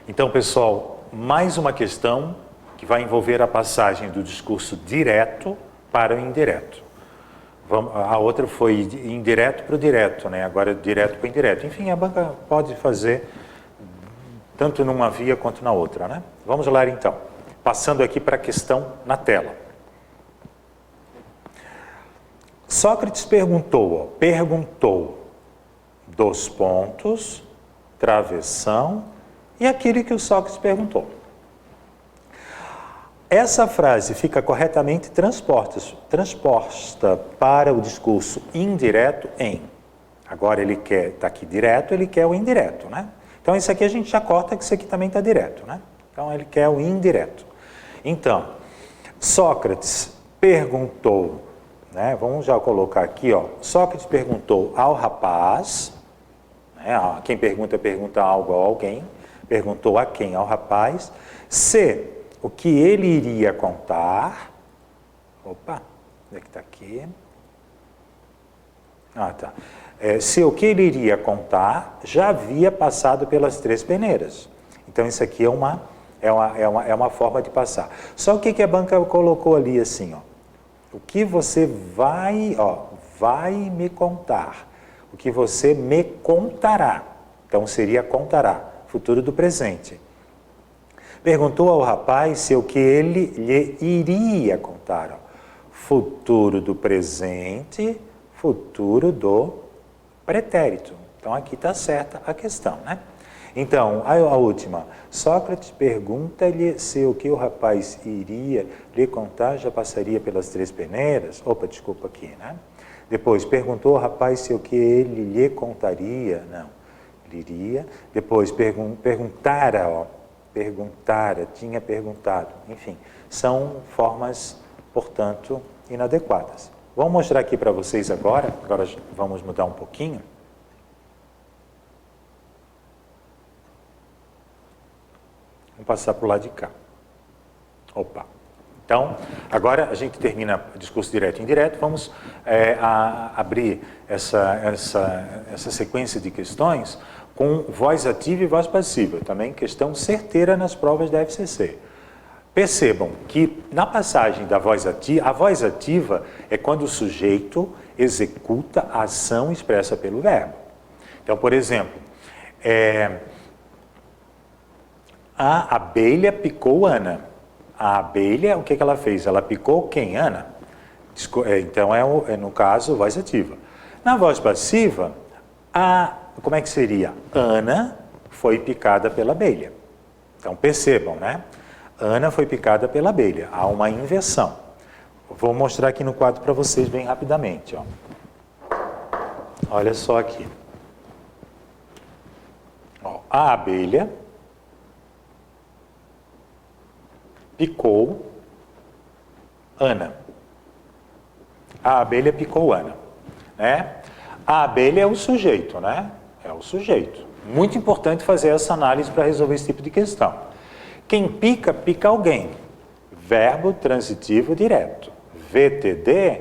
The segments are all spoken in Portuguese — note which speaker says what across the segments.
Speaker 1: Então, pessoal, mais uma questão que vai envolver a passagem do discurso direto para o indireto. A outra foi indireto para o direto, né? Agora direto para o indireto. Enfim, a banca pode fazer tanto numa via quanto na outra, né? Vamos lá então, passando aqui para a questão na tela. Sócrates perguntou, dois pontos, travessão, e aquele que o Sócrates perguntou. Essa frase fica corretamente transposta para o discurso indireto em. Agora ele quer, está aqui direto, ele quer o indireto, né? Então isso aqui a gente já corta que isso aqui também está direto, né? Então ele quer o indireto. Então, Sócrates perguntou, né? Vamos já colocar aqui, ó. Sócrates perguntou ao rapaz, né? Quem pergunta algo a alguém, perguntou a quem? Ao rapaz, se o que ele iria contar... Opa, onde é que está aqui? Ah, tá. Se o que ele iria contar já havia passado pelas 3 peneiras. Então isso aqui é uma forma de passar. Só o que a banca colocou ali assim, ó. O que você vai me contar. O que você me contará. Então seria contará, futuro do presente. Perguntou ao rapaz se o que ele lhe iria contar. Ó. Futuro do presente, futuro do pretérito. Então aqui está certa a questão, né? Então, a última. Sócrates pergunta-lhe se o que o rapaz iria lhe contar já passaria pelas 3 peneiras. Opa, desculpa aqui, né? Depois, perguntou ao rapaz se o que ele lhe contaria. Não, ele iria. Depois, perguntara, tinha perguntado. Enfim, são formas, portanto, inadequadas. Vou mostrar aqui para vocês agora vamos mudar um pouquinho. Vamos passar para o lado de cá. Opa. Então, agora a gente termina o discurso direto e indireto. Vamos abrir essa sequência de questões com voz ativa e voz passiva. Também questão certeira nas provas da FCC. Percebam que na passagem da voz ativa, a voz ativa é quando o sujeito executa a ação expressa pelo verbo. Então, por exemplo, a abelha picou Ana. A abelha, o que ela fez? Ela picou quem? Ana. Então, no caso, voz ativa. Na voz passiva, como é que seria? Ana foi picada pela abelha. Então, percebam, né? Ana foi picada pela abelha. Há uma inversão. Vou mostrar aqui no quadro para vocês bem rapidamente. Ó. Olha só aqui. Ó, a abelha picou Ana. A abelha picou Ana. Né? A abelha é o sujeito, né? É o sujeito. Muito importante fazer essa análise para resolver esse tipo de questão. Quem pica, pica alguém. Verbo transitivo direto. VTD,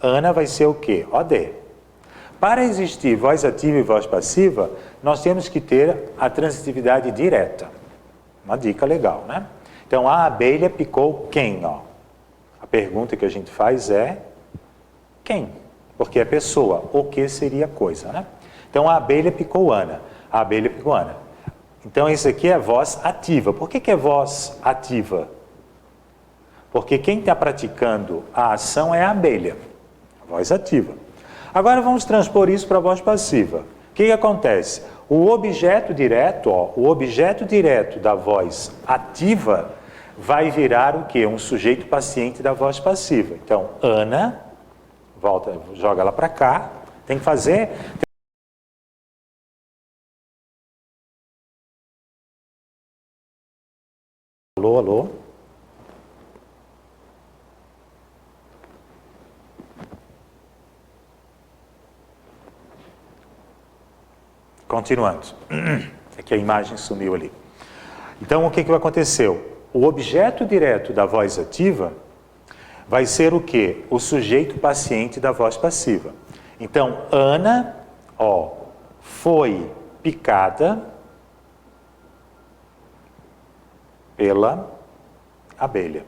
Speaker 1: Ana vai ser o quê? OD. Para existir voz ativa e voz passiva, nós temos que ter a transitividade direta. Uma dica legal, né? Então, a abelha picou quem? Ó? A pergunta que a gente faz é quem? Porque é pessoa. O que seria coisa, né? Então, a abelha picou Ana. A abelha picou Ana. Então, isso aqui é voz ativa. Por que é voz ativa? Porque quem está praticando a ação é a abelha. Voz ativa. Agora, vamos transpor isso para a voz passiva. O que acontece? O objeto direto, o objeto direto da voz ativa vai virar o quê? Um sujeito paciente da voz passiva. Então, Ana, joga ela para cá, tem que fazer... Alô, alô? Continuando. É que a imagem sumiu ali. Então, o que aconteceu? O objeto direto da voz ativa vai ser o quê? O sujeito paciente da voz passiva. Então, Ana, foi picada pela abelha.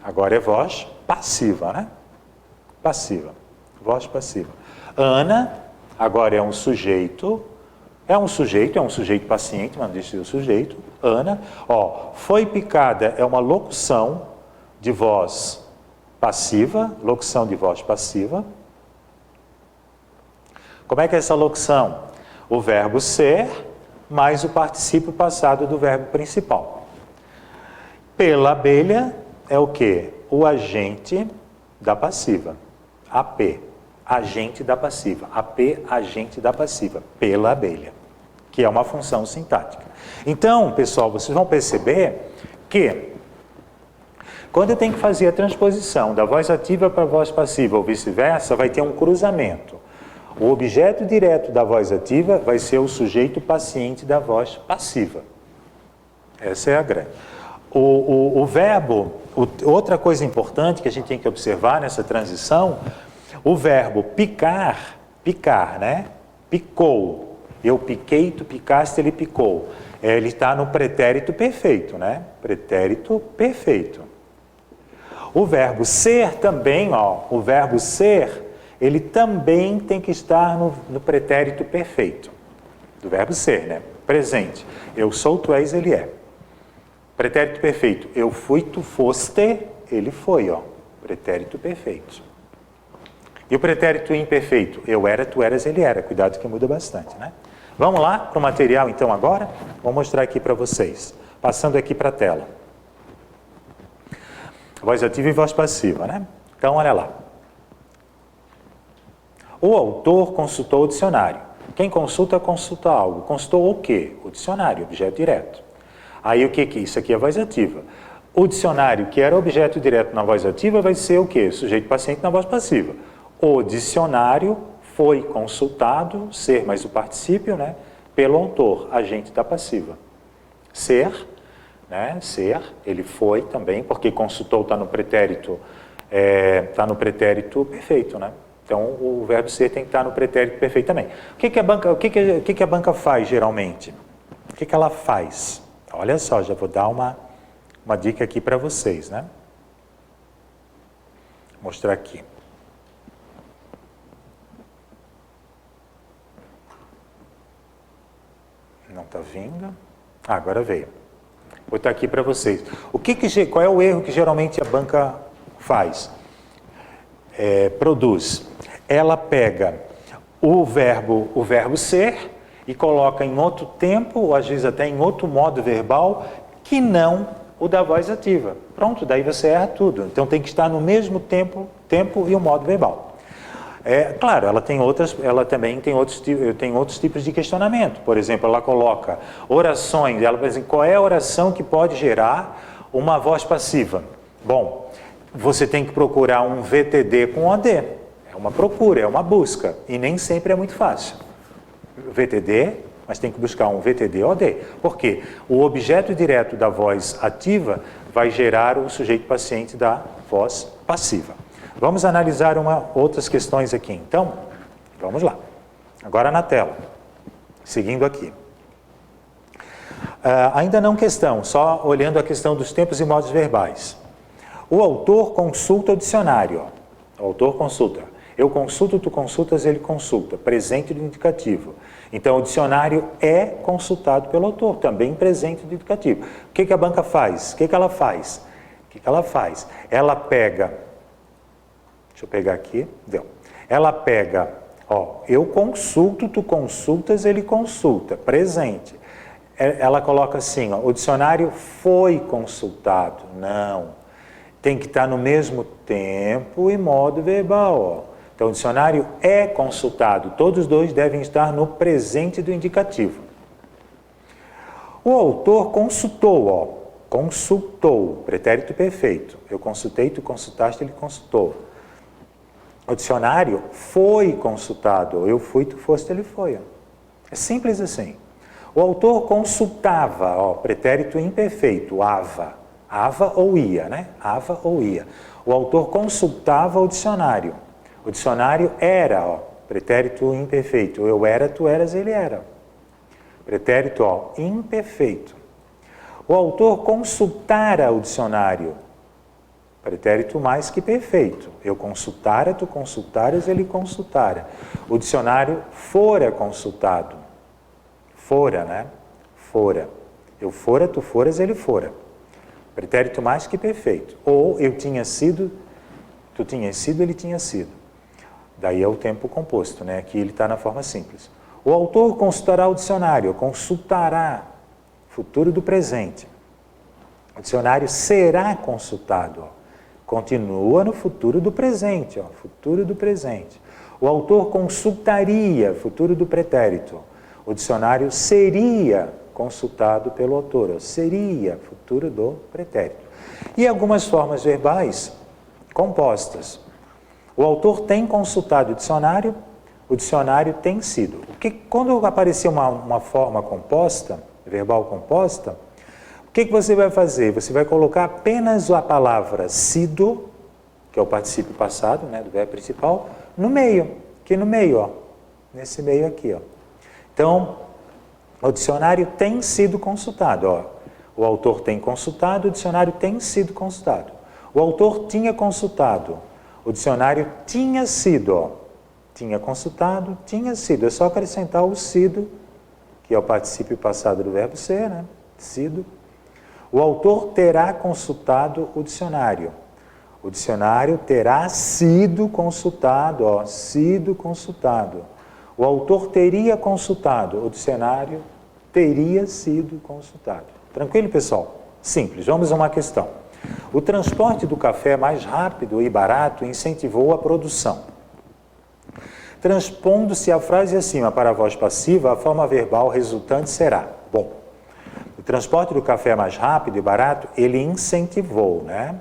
Speaker 1: Agora é voz passiva, né? Passiva. Voz passiva. Ana, agora é um sujeito paciente, mas deixa o sujeito. Ana, foi picada, é uma locução de voz passiva, locução de voz passiva. Como é que é essa locução? O verbo ser mais o particípio passado do verbo principal. Pela abelha é o quê? O agente da passiva. AP, agente da passiva. AP, agente da passiva. Pela abelha, que é uma função sintática. Então, pessoal, vocês vão perceber que quando eu tenho que fazer a transposição da voz ativa para a voz passiva ou vice-versa, vai ter um cruzamento. O objeto direto da voz ativa vai ser o sujeito paciente da voz passiva. Essa é a grande. O verbo, outra coisa importante que a gente tem que observar nessa transição, o verbo picar, né? Picou. Eu piquei, tu picaste, ele picou. Ele está no pretérito perfeito, né? Pretérito perfeito. O verbo ser também, o verbo ser, ele também tem que estar no pretérito perfeito. Do verbo ser, né? Presente. Eu sou, tu és, ele é. Pretérito perfeito. Eu fui, tu foste, ele foi, Pretérito perfeito. E o pretérito imperfeito? Eu era, tu eras, ele era. Cuidado que muda bastante, né? Vamos lá para o material então agora? Vou mostrar aqui para vocês. Passando aqui para a tela. Voz ativa e voz passiva, né? Então, olha lá. O autor consultou o dicionário. Quem consulta, consulta algo. Consultou o quê? O dicionário, objeto direto. Aí o que que é? Isso aqui é a voz ativa. O dicionário, que era objeto direto na voz ativa, vai ser o quê? Sujeito paciente na voz passiva. O dicionário foi consultado, ser mais o particípio, né? Pelo autor, agente da passiva. Ser, né? Ser, ele foi também, porque consultou está no pretérito perfeito, né? Então, o verbo ser tem que estar no pretérito perfeito também. O que a banca faz, geralmente? O que ela faz? Olha só, já vou dar uma dica aqui para vocês, né? Vou mostrar aqui. Não está vindo. Agora veio. Vou botar aqui para vocês. Qual é o erro que geralmente a banca faz? Produz. Ela pega o verbo ser e coloca em outro tempo, ou às vezes até em outro modo verbal, que não o da voz ativa. Pronto, daí você erra tudo. Então tem que estar no mesmo tempo e o modo verbal. Claro, ela também tem outros tipos de questionamento. Por exemplo, ela coloca orações, ela vai dizer qual é a oração que pode gerar uma voz passiva. Bom, você tem que procurar um VTD com OD. É uma procura, é uma busca. E nem sempre é muito fácil. VTD, mas tem que buscar um VTD OD. Por quê? O objeto direto da voz ativa vai gerar o sujeito paciente da voz passiva. Vamos analisar outras questões aqui. Então, vamos lá. Agora na tela. Seguindo aqui. Ainda não questão, só olhando a questão dos tempos e modos verbais. O autor consulta o dicionário. O autor consulta. Eu consulto, tu consultas, ele consulta. Presente do indicativo. Então, o dicionário é consultado pelo autor, também presente do indicativo. O que a banca faz? O que ela faz? Ela pega... Deixa eu pegar aqui. Deu. Ela pega... eu consulto, tu consultas, ele consulta. Presente. Ela coloca assim, o dicionário foi consultado. Não. Tem que estar no mesmo tempo e modo verbal, Então, o dicionário é consultado. Todos os dois devem estar no presente do indicativo. O autor consultou, consultou, pretérito perfeito. Eu consultei, tu consultaste, ele consultou. O dicionário foi consultado. Eu fui, tu foste, ele foi. É simples assim. O autor consultava, pretérito imperfeito, ava. Ava ou ia, né? Ava ou ia. O autor consultava o dicionário. O dicionário era, pretérito imperfeito. Eu era, tu eras, ele era. Pretérito, ó, imperfeito. O autor consultara o dicionário. Pretérito mais que perfeito. Eu consultara, tu consultaras, ele consultara. O dicionário fora consultado. Fora, né? Fora. Eu fora, tu foras, ele fora. Pretérito mais que perfeito. Ou eu tinha sido, tu tinhas sido, ele tinha sido. Daí é o tempo composto, né? Aqui ele está na forma simples. O autor consultará o dicionário, consultará, futuro do presente. O dicionário será consultado, ó. Continua no futuro do presente, ó, futuro do presente. O autor consultaria, futuro do pretérito. O dicionário seria consultado pelo autor, ó, seria, futuro do pretérito. E algumas formas verbais compostas. O autor tem consultado o dicionário tem sido. Quando aparecer uma forma composta, verbal composta, o que você vai fazer? Você vai colocar apenas a palavra sido, que é o particípio passado, né, do verbo principal, no meio, aqui no meio, ó, nesse meio aqui, ó. Então, o dicionário tem sido consultado, ó. O autor tem consultado, o dicionário tem sido consultado. O autor tinha consultado, o dicionário tinha sido, ó. Tinha consultado, tinha sido. É só acrescentar o sido, que é o particípio passado do verbo ser, né? Sido. O autor terá consultado o dicionário. O dicionário terá sido consultado, ó, sido consultado. O autor teria consultado, o dicionário teria sido consultado. Tranquilo, pessoal? Simples. Vamos a uma questão. O transporte do café mais rápido e barato incentivou a produção. Transpondo-se a frase acima para a voz passiva, a forma verbal resultante será: bom, o transporte do café mais rápido e barato, ele incentivou, né?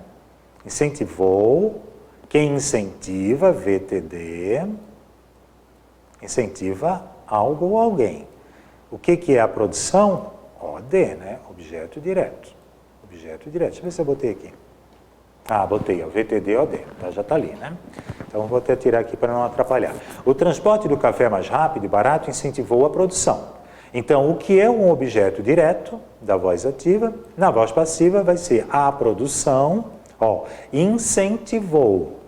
Speaker 1: Incentivou, quem incentiva, VTD, incentiva algo ou alguém. O que é a produção? OD, né? Objeto direto. Objeto direto. Deixa eu ver se eu botei aqui. Ah, botei, ó, VTD, OD. Tá, já está ali, né? Então, vou até tirar aqui para não atrapalhar. O transporte do café mais rápido e barato incentivou a produção. Então, o que é um objeto direto da voz ativa? Na voz passiva vai ser a produção, ó, incentivou.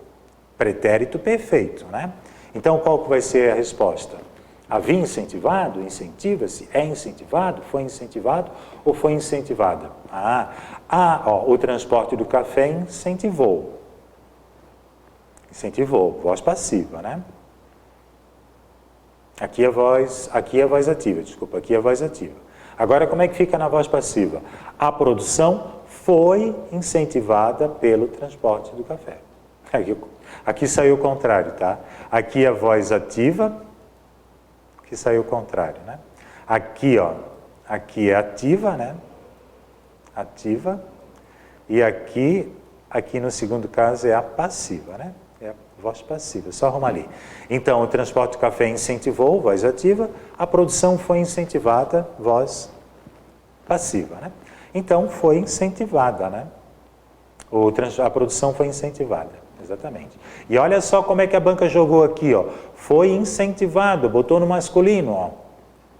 Speaker 1: Pretérito perfeito, né? Então, qual que vai ser a resposta? Havia incentivado? Incentiva-se? É incentivado? Foi incentivado ou foi incentivada? Ó, o transporte do café incentivou. Incentivou, voz passiva, né? Aqui é a voz ativa, desculpa, aqui é a voz ativa. Agora, como é que fica na voz passiva? A produção foi incentivada pelo transporte do café. Aqui saiu o contrário, tá? Aqui é a voz ativa, que saiu o contrário, né? Aqui, ó, aqui é ativa, né? Ativa. E aqui no segundo caso é a passiva, né? É a voz passiva, só arruma ali. Então, o transporte do café incentivou, voz ativa, a produção foi incentivada, voz passiva, né? Então, foi incentivada, né? A produção foi incentivada. Exatamente. E olha só como é que a banca jogou aqui, ó. Foi incentivado, botou no masculino, ó.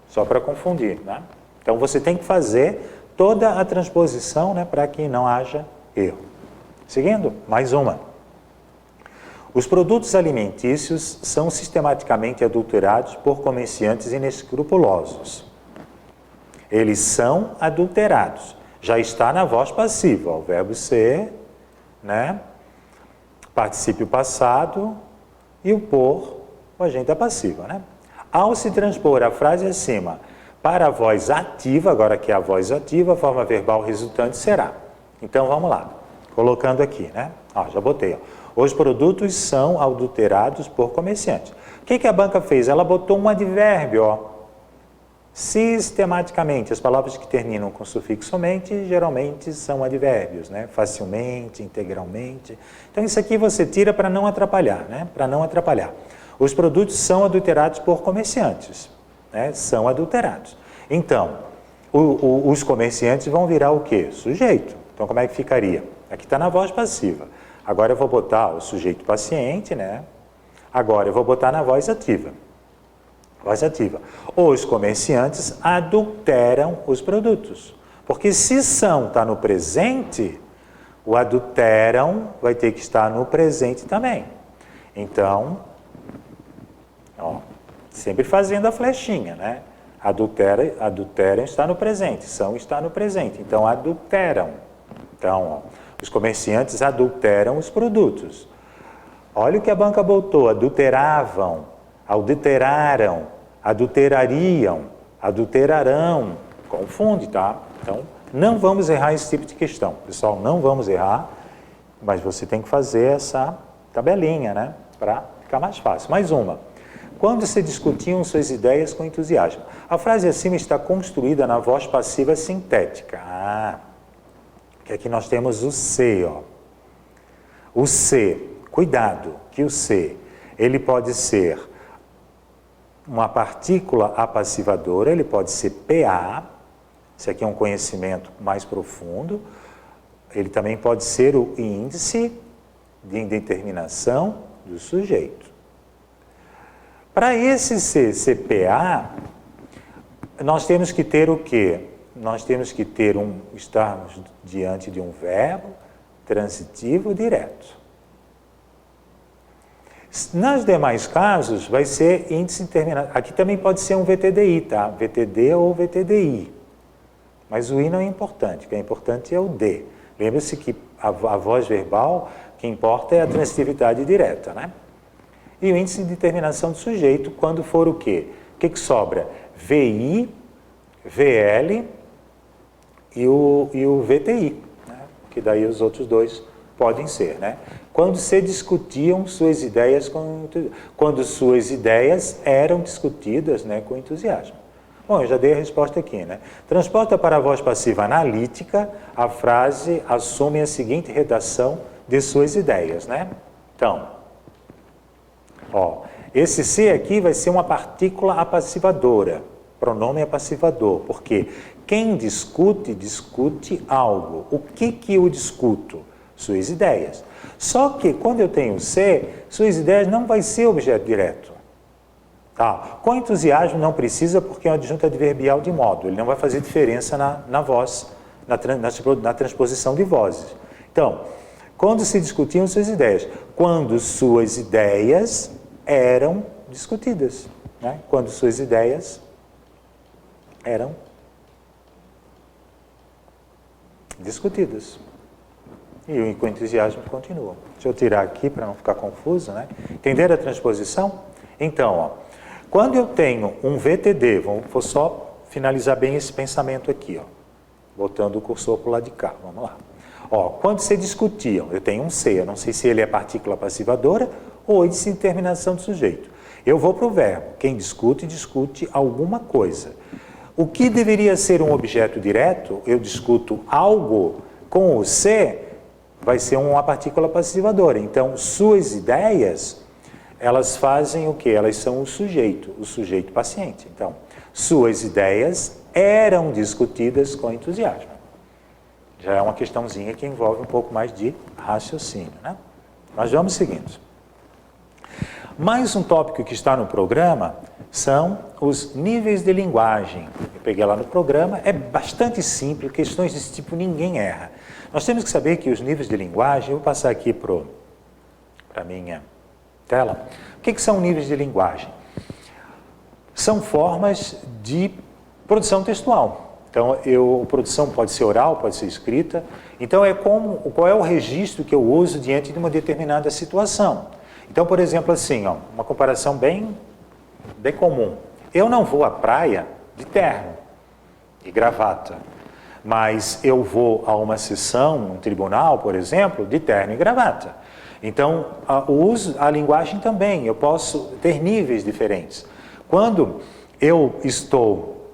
Speaker 1: Só para confundir, né? Então você tem que fazer toda a transposição, né, para que não haja erro. Seguindo, mais uma. Os produtos alimentícios são sistematicamente adulterados por comerciantes inescrupulosos. Eles são adulterados. Já está na voz passiva, ó, o verbo ser, né? Particípio passado e o por, o agente passiva, né? Ao se transpor a frase acima para a voz ativa, agora que é a voz ativa, a forma verbal resultante será. Então, vamos lá. Colocando aqui, né? Ó, já botei, ó. Os produtos são adulterados por comerciantes. O que a banca fez? Ela botou um advérbio, ó. Sistematicamente, as palavras que terminam com sufixo mente geralmente são advérbios, né? Facilmente, integralmente. Então, isso aqui você tira para não atrapalhar, né? Para não atrapalhar. Os produtos são adulterados por comerciantes, né? São adulterados. Então, os comerciantes vão virar o quê? Sujeito. Então, como é que ficaria? Aqui está na voz passiva. Agora eu vou botar o sujeito paciente, né? Agora eu vou botar na voz ativa. voz ativa. Os comerciantes adulteram os produtos. Porque se são está no presente, o adulteram vai ter que estar no presente também. Então, ó, sempre fazendo a flechinha, né? Adulteram está no presente, são está no presente. Então, adulteram. Então, ó, os comerciantes adulteram os produtos. Olha o que a banca botou: adulteravam, adulteraram, adulterariam, adulterarão. Confunde, tá? Então, não vamos errar esse tipo de questão. Pessoal, não vamos errar, mas você tem que fazer essa tabelinha, né? Para ficar mais fácil. Mais uma. Quando se discutiam suas ideias com entusiasmo. A frase acima está construída na voz passiva sintética. Que aqui nós temos o C, ó. O C, cuidado, que o C, ele pode ser uma partícula apassivadora, ele pode ser PA, esse aqui é um conhecimento mais profundo, ele também pode ser o índice de indeterminação do sujeito. Para esse CPA, nós temos que ter o quê? Nós temos que ter estarmos diante de um verbo transitivo direto. Nos demais casos, vai ser índice determinado. Aqui também pode ser um VTDI, tá? VTD ou VTDI. Mas o I não é importante, o que é importante é o D. Lembre-se que a voz verbal, o que importa é a transitividade direta, né? E o índice de determinação do sujeito, quando for o quê? O que sobra? VI, VL e o VTI, né? Que daí os outros dois podem ser, né? Quando se discutiam suas ideias quando suas ideias eram discutidas, né, com entusiasmo. Bom, eu já dei a resposta aqui, né? Transporta para a voz passiva analítica, a frase assume a seguinte redação de suas ideias, né? Então, ó, esse C aqui vai ser uma partícula apassivadora, pronome apassivador, porque quem discute, discute algo. O que eu discuto? Suas ideias. Só que quando eu tenho C, suas ideias não vai ser objeto direto. Tá? Com entusiasmo não precisa, porque é um adjunto adverbial de modo, ele não vai fazer diferença na voz, na transposição de vozes. Então, quando se discutiam suas ideias, quando suas ideias eram discutidas, né? Quando suas ideias eram discutidas. E com entusiasmo continua. Deixa eu tirar aqui para não ficar confuso, né? Entenderam a transposição? Então, ó, quando eu tenho um VTD, vou só finalizar bem esse pensamento aqui, ó, botando o cursor para o lado de cá, vamos lá. Ó, quando se discutiam, eu tenho um C, eu não sei se ele é partícula passivadora ou índice de terminação do sujeito. Eu vou para o verbo, quem discute, discute alguma coisa. O que deveria ser um objeto direto, eu discuto algo, com o C, vai ser uma partícula passivadora. Então, suas ideias, elas fazem o quê? Elas são o sujeito paciente. Então, suas ideias eram discutidas com entusiasmo. Já é uma questãozinha que envolve um pouco mais de raciocínio, né? Mas vamos seguindo. Mais um tópico que está no programa são os níveis de linguagem. Eu peguei lá no programa, é bastante simples, questões desse tipo ninguém erra. Nós temos que saber que os níveis de linguagem, eu vou passar aqui para a minha tela. O que são níveis de linguagem? São formas de produção textual. Então, a produção pode ser oral, pode ser escrita. Então, qual é o registro que eu uso diante de uma determinada situação. Então, por exemplo, assim, ó, uma comparação bem comum. Eu não vou à praia de terno e gravata, mas eu vou a uma sessão, um tribunal, por exemplo, de terno e gravata. Então, a linguagem também, eu posso ter níveis diferentes. Quando eu estou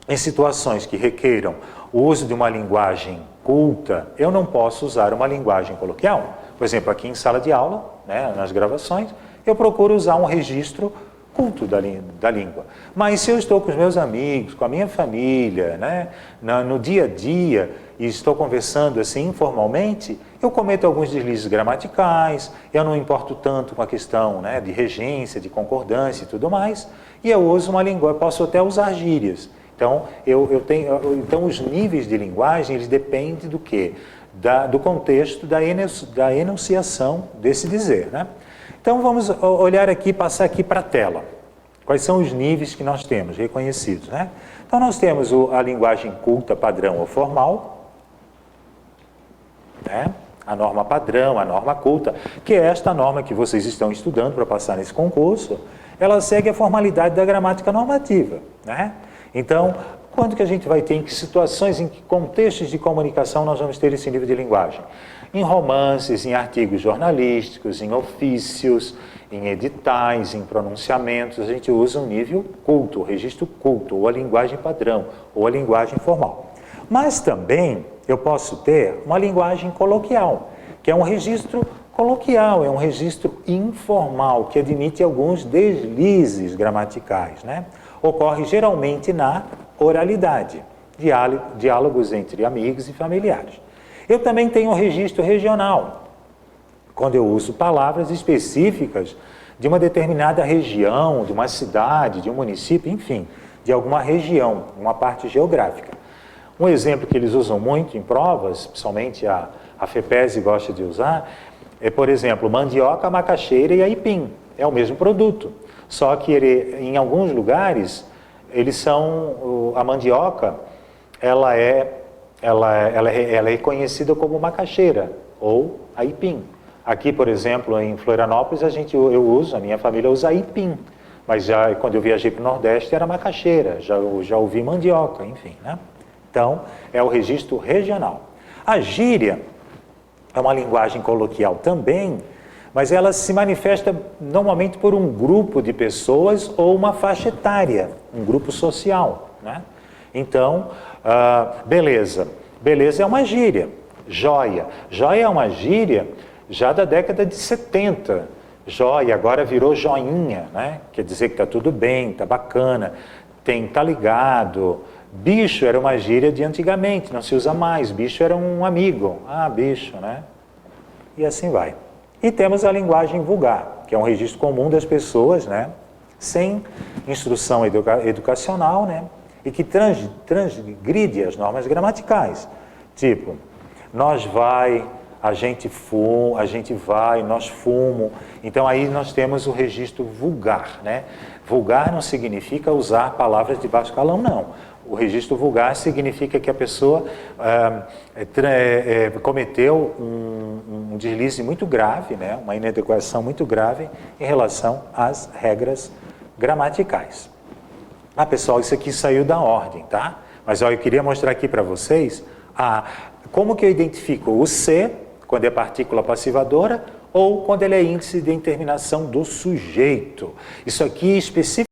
Speaker 1: em situações que requeiram o uso de uma linguagem culta, eu não posso usar uma linguagem coloquial. Por exemplo, aqui em sala de aula, né, nas gravações, eu procuro usar um registro culto da língua. Mas se eu estou com os meus amigos, com a minha família, né, no dia a dia, e estou conversando assim informalmente, eu cometo alguns deslizes gramaticais, eu não importo tanto com a questão, né, de regência, de concordância e tudo mais, E eu uso uma língua, posso até usar gírias. Então, então os níveis de linguagem, eles dependem do quê? Do contexto, da enunciação desse dizer, né? Então, vamos olhar aqui, passar aqui para a tela. Quais são os níveis que nós temos reconhecidos, né? Então, nós temos a linguagem culta, padrão ou formal, né? A norma padrão, a norma culta, que é esta norma que vocês estão estudando para passar nesse concurso, ela segue a formalidade da gramática normativa, né? Então, quando que a gente vai ter, em que situações, em que contextos de comunicação nós vamos ter esse nível de linguagem? Em romances, em artigos jornalísticos, em ofícios, em editais, em pronunciamentos, a gente usa um nível culto, o registro culto, ou a linguagem padrão, ou a linguagem formal. Mas também eu posso ter uma linguagem coloquial, que é um registro coloquial, é um registro informal, que admite alguns deslizes gramaticais, né? Ocorre geralmente na oralidade, diálogos entre amigos e familiares. Eu também tenho um registro regional, quando eu uso palavras específicas de uma determinada região, de uma cidade, de um município, enfim, de alguma região, uma parte geográfica. Um exemplo que eles usam muito em provas, principalmente a FEPESE gosta de usar, é, por exemplo, mandioca, macaxeira e aipim. É o mesmo produto, só que em alguns lugares, a mandioca, ela é conhecida como macaxeira ou aipim. Aqui, por exemplo, em Florianópolis, a minha família usa aipim, mas quando eu viajei para o Nordeste era macaxeira, já ouvi mandioca, enfim, né? Então, é o registro regional. A gíria é uma linguagem coloquial também, mas ela se manifesta normalmente por um grupo de pessoas ou uma faixa etária, um grupo social, né? Então, beleza. Beleza é uma gíria. Joia. Joia é uma gíria já da década de 70. Joia agora virou joinha, né? Quer dizer que está tudo bem, está bacana, tá ligado. Bicho era uma gíria de antigamente, não se usa mais. Bicho era um amigo. Ah, bicho, né? E assim vai. E temos a linguagem vulgar, que é um registro comum das pessoas, né? Sem instrução educacional, né? E que transgride as normas gramaticais. Tipo, nós vai, a gente vai, nós fumo. Então aí nós temos o registro vulgar, né? Vulgar não significa usar palavras de baixo calão, não. O registro vulgar significa que a pessoa cometeu um deslize muito grave, né? Uma inadequação muito grave em relação às regras gramaticais. Ah, pessoal, isso aqui saiu da ordem, tá? Mas ó, eu queria mostrar aqui para vocês como que eu identifico o C, quando é partícula passivadora, ou quando ele é índice de determinação do sujeito. Isso aqui especificamente